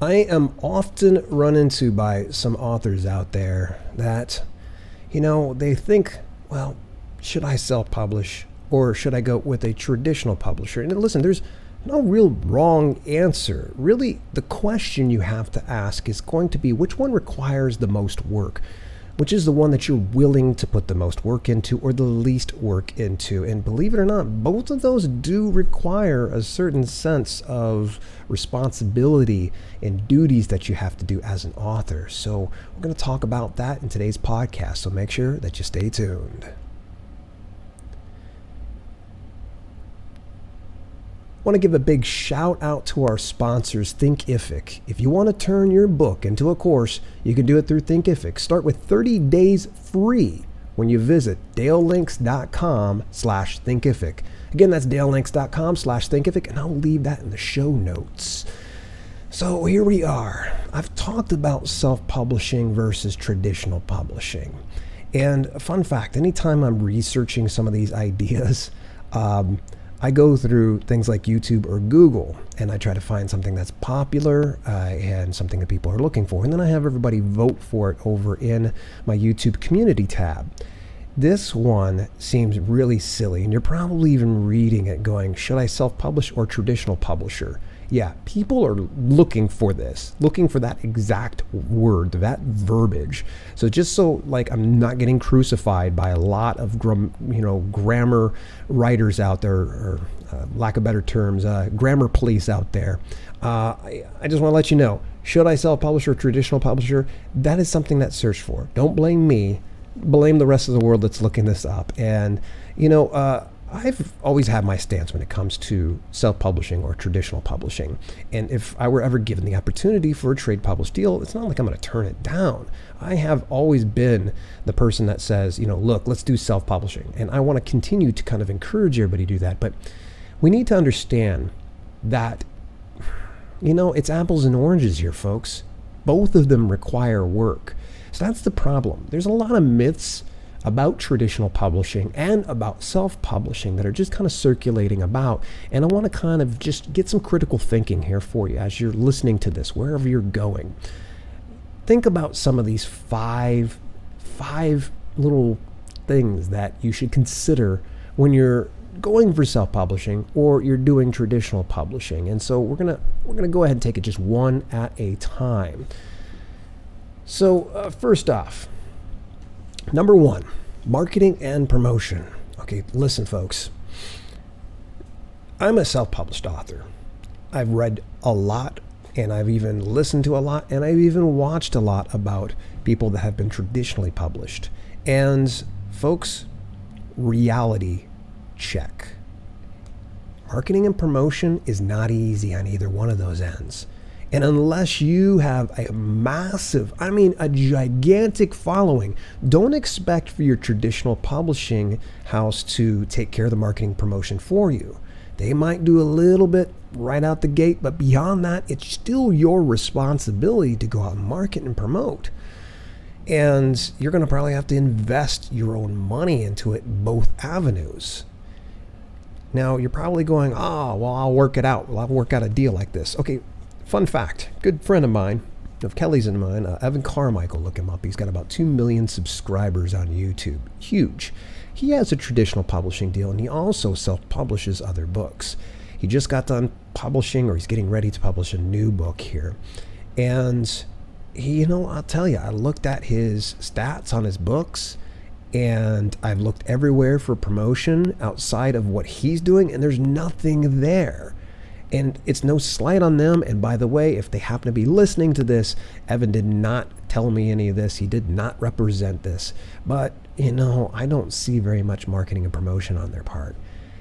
I am often run into by some authors out there that, they think, well, should I self-publish or should I go with a traditional publisher? And listen, there's no real wrong answer. Really, the question you have to ask is going to be which one requires the most work? Which is the one that you're willing to put the most work into or the least work into? And believe it or not, both of those do require a certain sense of responsibility and duties that you have to do as an author. So we're going to talk about that in today's podcast. So make sure that you stay tuned. I want to give a big shout out to our sponsors, Thinkific. If you want to turn your book into a course, you can do it through Thinkific. Start with 30 days free when you visit dalelinks.com/Thinkific. Again, that's dalelinks.com/Thinkific, and I'll leave that in the show notes. So here we are. I've talked about self-publishing versus traditional publishing. And a fun fact, anytime I'm researching some of these ideas, I go through things like YouTube or Google, and I try to find something that's popular and something that people are looking for. And then I have everybody vote for it over in my YouTube community tab. This one seems really silly, and you're probably even reading it going, should I self-publish or traditional publisher? Yeah, people are looking for this, looking for that exact word, that verbiage. So just so I'm not getting crucified by a lot of grammar writers out there, or lack of better terms, grammar police out there. I just want to let you know, should I self-publish or traditional publisher? That is something that's searched for. Don't blame me. Blame the rest of the world that's looking this up. And I've always had my stance when it comes to self-publishing or traditional publishing. And if I were ever given the opportunity for a trade published deal, it's not like I'm going to turn it down. I have always been the person that says, look, let's do self-publishing. And I want to continue to kind of encourage everybody to do that. But we need to understand that, it's apples and oranges here, folks. Both of them require work. So that's the problem. There's a lot of myths about traditional publishing and about self-publishing that are just kind of circulating about. And I want to kind of just get some critical thinking here for you as you're listening to this, wherever you're going. Think about some of these five little things that you should consider when you're going for self-publishing or you're doing traditional publishing. And so we're gonna go ahead and take it just one at a time. So first off, number one, marketing and promotion. Okay, listen, folks. I'm a self-published author. I've read a lot, and I've even listened to a lot, and I've even watched a lot about people that have been traditionally published. And folks, reality check. Marketing and promotion is not easy on either one of those ends. And unless you have a a gigantic following, don't expect for your traditional publishing house to take care of the marketing promotion for you. They might do a little bit right out the gate, but beyond that, it's still your responsibility to go out and market and promote. And you're going to probably have to invest your own money into it, both avenues. Now, you're probably going, I'll work it out. I'll work out a deal like this. Okay. Fun fact, good friend of mine, of Kelly's and mine, Evan Carmichael, look him up. He's got about 2 million subscribers on YouTube. Huge. He has a traditional publishing deal, and he also self-publishes other books. He just got done publishing, or he's getting ready to publish a new book here. And, I'll tell you, I looked at his stats on his books, and I've looked everywhere for promotion outside of what he's doing, and there's nothing there. And it's no slight on them. And by the way, if they happen to be listening to this, Evan did not tell me any of this. He did not represent this. But, I don't see very much marketing and promotion on their part.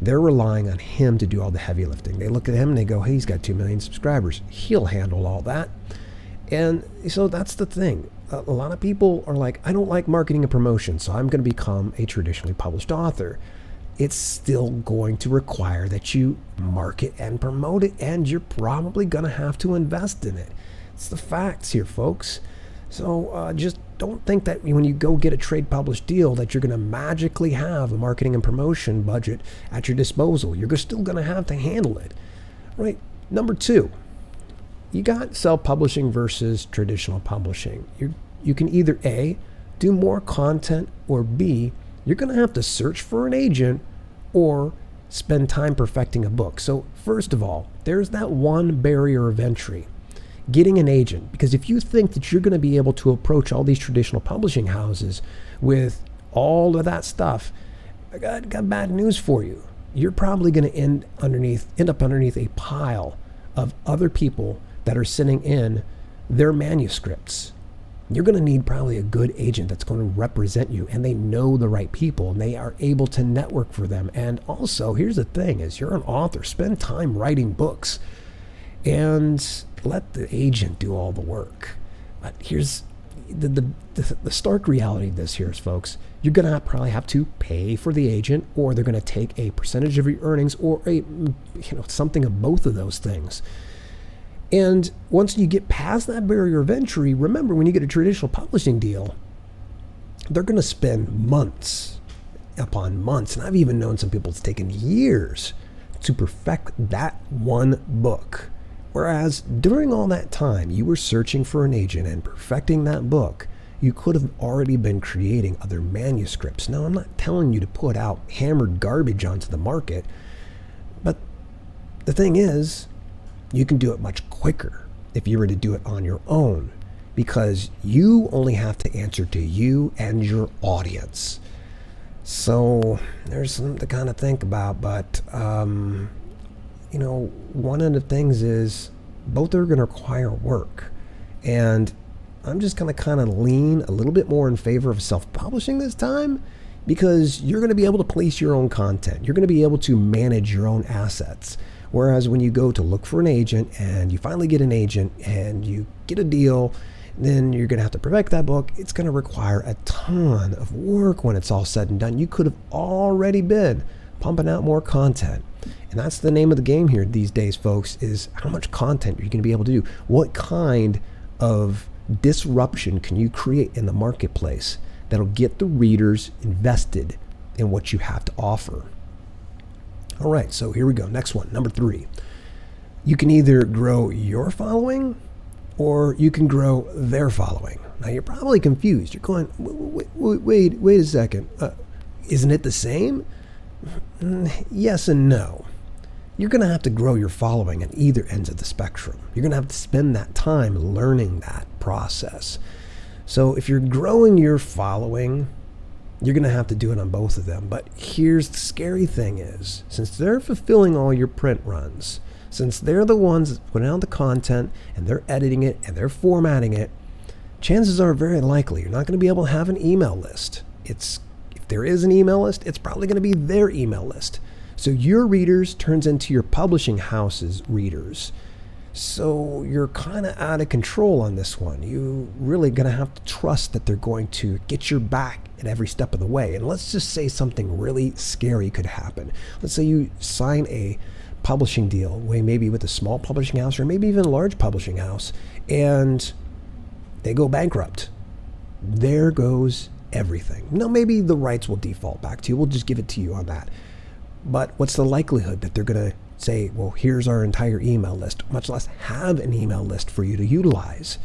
They're relying on him to do all the heavy lifting. They look at him and they go, hey, he's got 2 million subscribers. He'll handle all that. And so that's the thing. A lot of people are like, I don't like marketing and promotion, so I'm going to become a traditionally published author. It's still going to require that you market and promote it, and you're probably going to have to invest in it. It's the facts here, folks. So just don't think that when you go get a trade published deal that you're going to magically have a marketing and promotion budget at your disposal. You're still going to have to handle it, right? Number two, you got self-publishing versus traditional publishing. You can either A, do more content, or B, you're going to have to search for an agent or spend time perfecting a book. So first of all, there's that one barrier of entry, getting an agent. Because if you think that you're going to be able to approach all these traditional publishing houses with all of that stuff, I got bad news for you. You're probably going to end up underneath a pile of other people that are sending in their manuscripts. You're going to need probably a good agent that's going to represent you, and they know the right people and they are able to network for them. And also, here's the thing, is you're an author, spend time writing books and let the agent do all the work. But here's the stark reality of this here is, folks, you're going to probably have to pay for the agent, or they're going to take a percentage of your earnings, or something of both of those things. And once you get past that barrier of entry, remember, when you get a traditional publishing deal, they're going to spend months upon months. And I've even known some people it's taken years to perfect that one book. Whereas during all that time, you were searching for an agent and perfecting that book, you could have already been creating other manuscripts. Now, I'm not telling you to put out hammered garbage onto the market, but the thing is, you can do it much quicker if you were to do it on your own, because you only have to answer to you and your audience. So there's something to kind of think about, but one of the things is both are going to require work, and I'm just going to kind of lean a little bit more in favor of self-publishing this time, because you're going to be able to police your own content. You're going to be able to manage your own assets. Whereas when you go to look for an agent and you finally get an agent and you get a deal, then you're going to have to perfect that book. It's going to require a ton of work when it's all said and done. You could have already been pumping out more content. And that's the name of the game here these days, folks, is how much content you're going to be able to do. What kind of disruption can you create in the marketplace that'll get the readers invested in what you have to offer? All right, so here we go. Next one, number 3. You can either grow your following or you can grow their following. Now, you're probably confused. You're going, wait a second. Isn't it the same? Yes and no. You're going to have to grow your following at either ends of the spectrum. You're going to have to spend that time learning that process. So if you're growing your following, you're going to have to do it on both of them. But here's the scary thing is, since they're fulfilling all your print runs, since they're the ones that put out the content and they're editing it and they're formatting it, chances are very likely you're not going to be able to have an email list. If there is an email list, it's probably going to be their email list. So your readers turns into your publishing house's readers. So you're kind of out of control on this one. You're really going to have to trust that they're going to get your back at every step of the way. And let's just say something really scary could happen. Let's say you sign a publishing deal, maybe with a small publishing house or maybe even a large publishing house, and they go bankrupt. There goes everything. Now, maybe the rights will default back to you. We'll just give it to you on that. But what's the likelihood that they're going to say, well, here's our entire email list, much less have an email list for you to utilize?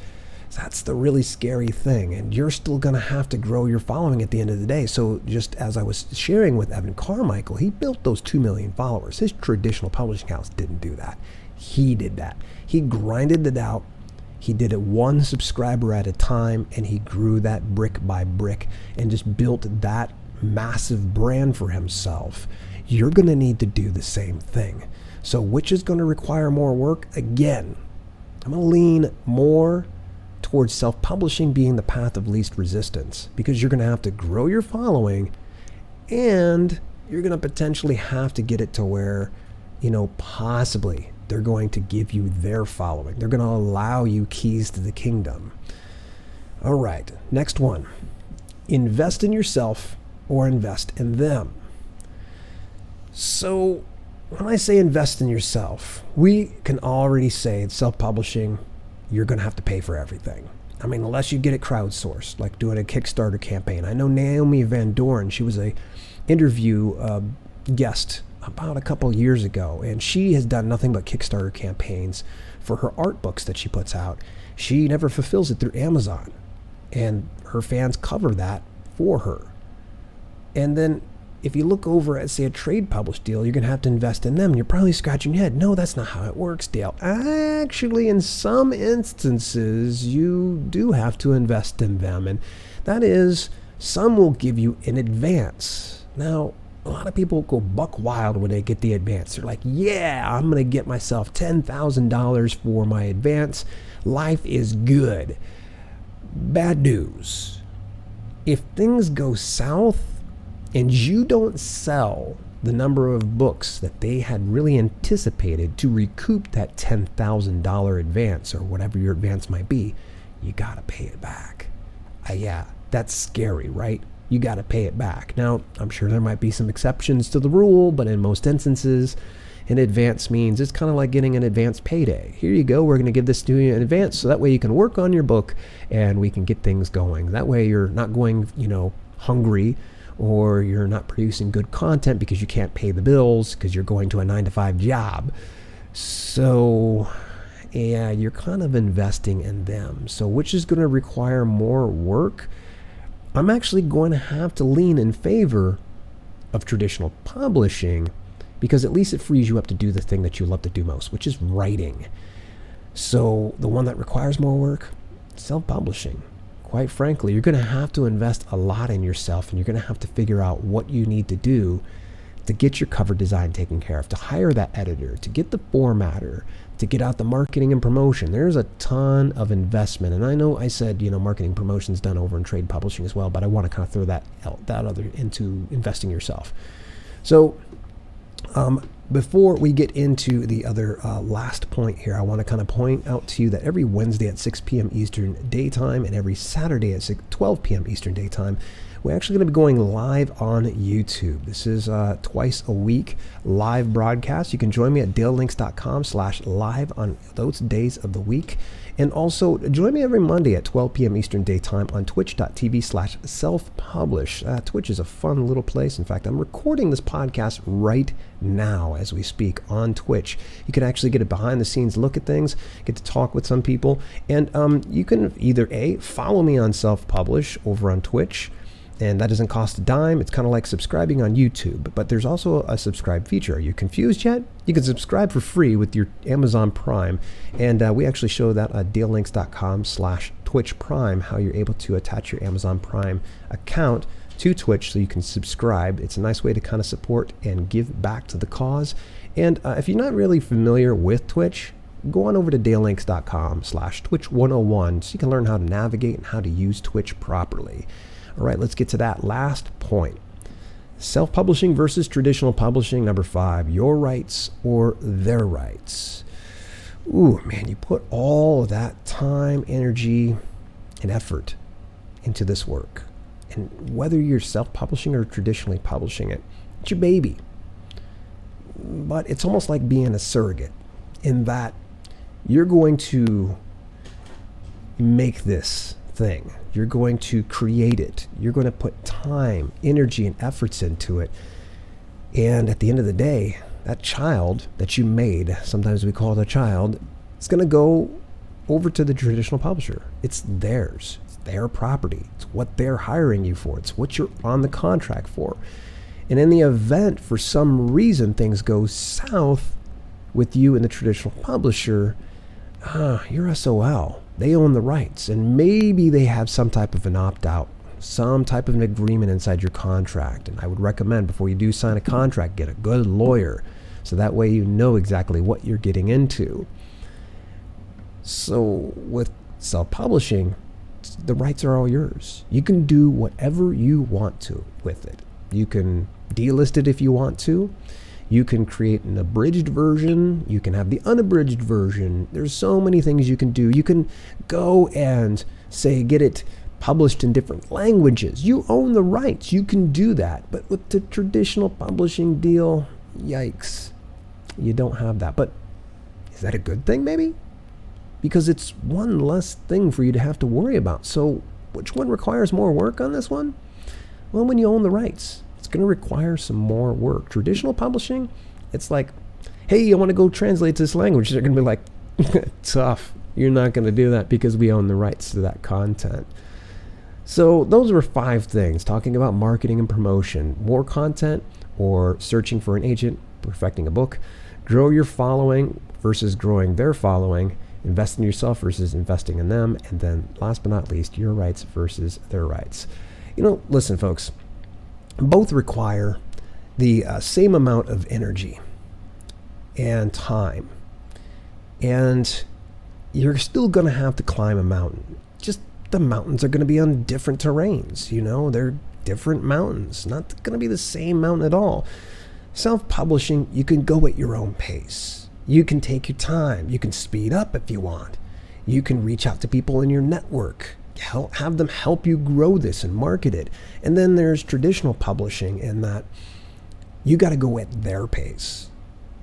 That's the really scary thing. And you're still going to have to grow your following at the end of the day. So just as I was sharing with Evan Carmichael, he built those 2 million followers. His traditional publishing house didn't do that. He did that. He grinded it out. He did it one subscriber at a time, and he grew that brick by brick and just built that massive brand for himself. You're going to need to do the same thing. So which is going to require more work? Again, I'm going to lean more towards self-publishing being the path of least resistance, because you're going to have to grow your following, and you're going to potentially have to get it to where, possibly they're going to give you their following. They're going to allow you keys to the kingdom. All right, next one. Invest in yourself or invest in them. So when I say invest in yourself, we can already say in self-publishing, you're going to have to pay for everything. I mean, unless you get it crowdsourced, like doing a Kickstarter campaign. I know Naomi Van Doren, she was a interview guest about a couple years ago, and she has done nothing but Kickstarter campaigns for her art books that she puts out. She never fulfills it through Amazon, and her fans cover that for her. And then if you look over at, say, a trade published deal, you're going to have to invest in them. And you're probably scratching your head. No, that's not how it works, Dale. Actually, in some instances, you do have to invest in them. And that is, some will give you an advance. Now, a lot of people go buck wild when they get the advance. They're like, yeah, I'm going to get myself $10,000 for my advance. Life is good. Bad news. If things go south and you don't sell the number of books that they had really anticipated to recoup that $10,000 advance or whatever your advance might be, you got to pay it back. Yeah, that's scary, right? You got to pay it back. Now, I'm sure there might be some exceptions to the rule, but in most instances, an advance means it's kind of like getting an advance payday. Here you go. We're going to give this to you in advance so that way you can work on your book and we can get things going. That way you're not going, hungry, or you're not producing good content because you can't pay the bills because you're going to a 9-to-5 job. So, yeah, you're kind of investing in them. So which is going to require more work? I'm actually going to have to lean in favor of traditional publishing because at least it frees you up to do the thing that you love to do most, which is writing. So the one that requires more work, self-publishing. Quite frankly, you're going to have to invest a lot in yourself, and you're going to have to figure out what you need to do to get your cover design taken care of, to hire that editor, to get the formatter, to get out the marketing and promotion. There's a ton of investment. And I know I said, marketing promotion's done over in trade publishing as well, but I want to kind of throw that other into investing yourself. So before we get into the other last point here, I want to kind of point out to you that every Wednesday at 6 p.m. Eastern Daytime and every Saturday at 12 p.m. Eastern Daytime, we're actually going to be going live on YouTube. This is twice a week live broadcast. You can join me at dalelinks.com/live on those days of the week. And also join me every Monday at 12 p.m. Eastern Daytime on twitch.tv/self-publish. Twitch is a fun little place. In fact, I'm recording this podcast right now as we speak on Twitch. You can actually get a behind the scenes look at things, get to talk with some people. And you can either follow me on Self-Publish over on Twitch, and that doesn't cost a dime. It's kind of like subscribing on YouTube, but there's also a subscribe feature. Are you confused yet? You can subscribe for free with your Amazon Prime, and we actually show that at dalelinks.com/Twitch Prime, how you're able to attach your Amazon Prime account to Twitch so you can subscribe. It's a nice way to kind of support and give back to the cause. And if you're not really familiar with Twitch, go on over to dalelinks.com/Twitch101 so you can learn how to navigate and how to use Twitch properly. All right, let's get to that last point. Self-publishing versus traditional publishing, number 5, your rights or their rights. Ooh, man, you put all of that time, energy, and effort into this work. And whether you're self-publishing or traditionally publishing it, it's your baby. But it's almost like being a surrogate in that you're going to make this thing. You're going to create it. You're going to put time, energy, and efforts into it. And at the end of the day, that child that you made, sometimes we call it a child, it's going to go over to the traditional publisher. It's theirs. It's their property. It's what they're hiring you for. It's what you're on the contract for. And in the event, for some reason, things go south with you and the traditional publisher, you're SOL. They own the rights, and maybe they have some type of an opt-out, some type of an agreement inside your contract. And I would recommend before you do sign a contract, get a good lawyer, so that way you know exactly what you're getting into. So with self-publishing, the rights are all yours. You can do whatever you want to with it. You can delist it if you want to. You can create an abridged version. You can have the unabridged version. There's so many things you can do. You can go and say, get it published in different languages. You own the rights. You can do that. But with the traditional publishing deal, yikes, you don't have that. But is that a good thing maybe? Because it's one less thing for you to have to worry about. So which one requires more work on this one? Well, when you own the rights, it's going to require some more work. Traditional publishing, it's like, hey, I want to go translate to this language. They're going to be like, Tough. You're not going to do that because we own the rights to that content. So those were 5 things, talking about marketing and promotion, more content or searching for an agent, perfecting a book, grow your following versus growing their following, invest in yourself versus investing in them, and then last but not least, your rights versus their rights. Listen, folks, both require the same amount of energy and time, and you're still going to have to climb a mountain. Just the mountains are going to be on different terrains. They're different mountains, not going to be the same mountain at all. Self-publishing, you can go at your own pace. You can take your time. You can speed up if you want. You can reach out to people in your network, have them help you grow this and market it. And then there's traditional publishing in that you got to go at their pace.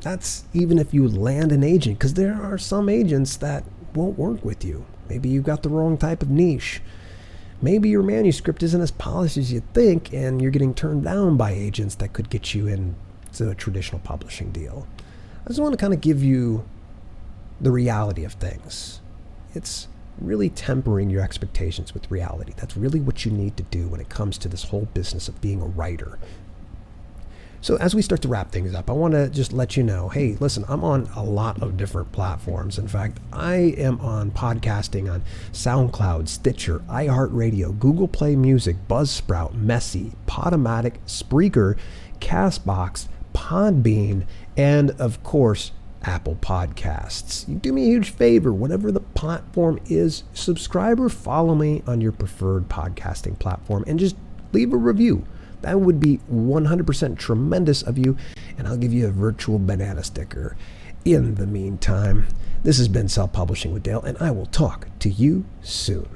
That's even if you land an agent, because there are some agents that won't work with you. Maybe you've got the wrong type of niche. Maybe your manuscript isn't as polished as you think, and you're getting turned down by agents that could get you into a traditional publishing deal. I just want to kind of give you the reality of things. It's really tempering your expectations with reality. That's really what you need to do when it comes to this whole business of being a writer. So as we start to wrap things up, I want to just let you know, hey, listen, I'm on a lot of different platforms. In fact, I am on podcasting on SoundCloud, Stitcher, iHeartRadio, Google Play Music, Buzzsprout, Messy, Podomatic, Spreaker, Castbox, Podbean, and of course, Apple Podcasts. You do me a huge favor, whatever the platform is, subscribe or follow me on your preferred podcasting platform and just leave a review. That would be 100% tremendous of you, and I'll give you a virtual banana sticker. In the meantime, this has been Self-Publishing with Dale, and I will talk to you soon.